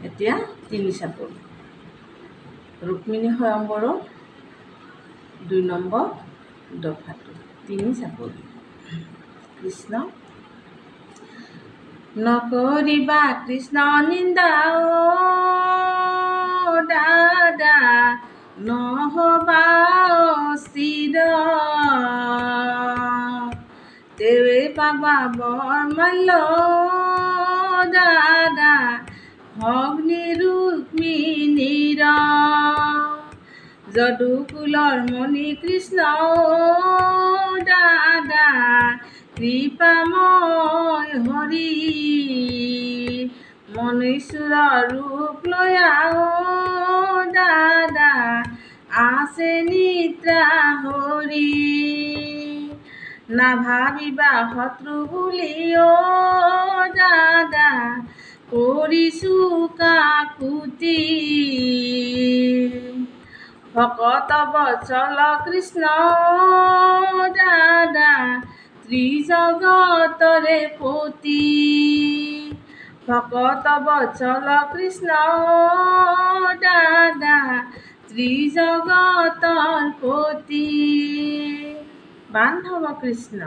এতিয়া 3 চাপৰি ৰুক্মিণী স্বয়ম্বৰৰ 2 নম্বৰ দফাটো 3 চাপৰি কৃষ্ণ নকৰিবা কৃষ্ণ নিন্দা দাদা নহবা অস্থিৰ তেৱে পাবা বৰমাল্য দাদা ভগ্নী ৰুক্মিণীৰ যদুকুলৰ মণি কৃষ্ণ দাদা কৃপাময় হৰি মনুষ্যৰ ৰূপ লয়া দাদা আছে নিদ্ৰা হৰি নাভাবিবা শত্ৰু বুলি দাদা কৰিছো কাকুতি ভকত বৎসল কৃষ্ণ দাদা ত্ৰিজগতৰে পতি ভকত বৎসল কৃষ্ণ দাদা ত্ৰিজগতৰ পতি বান্ধৱ কৃষ্ণ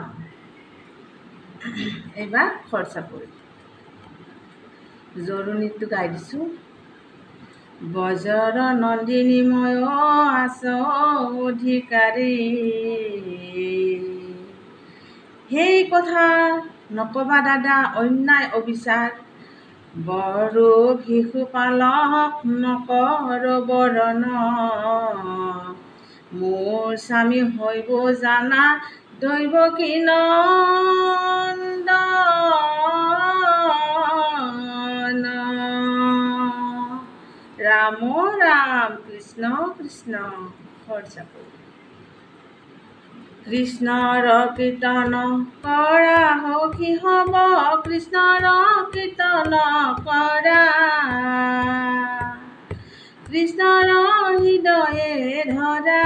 এইবাৰ খৰচাপৰি জৰুনীটো গাই দিছোঁ বজ্ৰ নন্দিনী ময় আছ অধিকাৰী সেই কথা নকবা দাদা অন্যায় অবিচাৰ বড়ো শিশুপালক নকৰ বৰণ মোৰ স্বামী হৈব জানা দৈৱকী নন্দন ৰাম ৰাম কৃষ্ণ কৃষ্ণ খৰচাপৰি কৃষ্ণৰ কীৰ্তন কৰা সখী হব কৃষ্ণৰ কীৰ্তন কৰা কৃষ্ণৰ হৃদয়ে ধৰা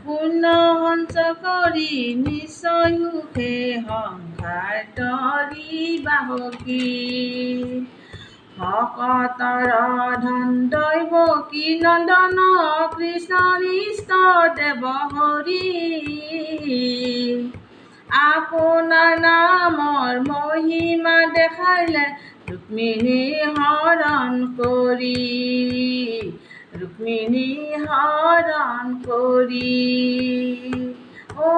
পুণ্য সঞ্চ কৰি নিশ্চয় সুখে সংসাৰ তৰিবা সখী ভকতৰ ধন দৈৱকী নন্দন কৃষ্ণৰ ইষ্ট দেৱ হৰি আপোনাৰ নামৰ মহিমা দেখাইলে ৰুক্মিণী হৰণ কৰি ৰুক্মিণী হৰণ কৰি ও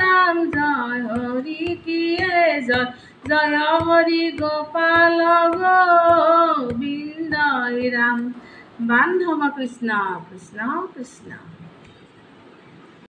ৰাম জয় হৰি কিয়ে জয় জয় হৰি গোপাল গোবিন্দ ৰাম বান্ধৱ কৃষ্ণ কৃষ্ণ কৃষ্ণ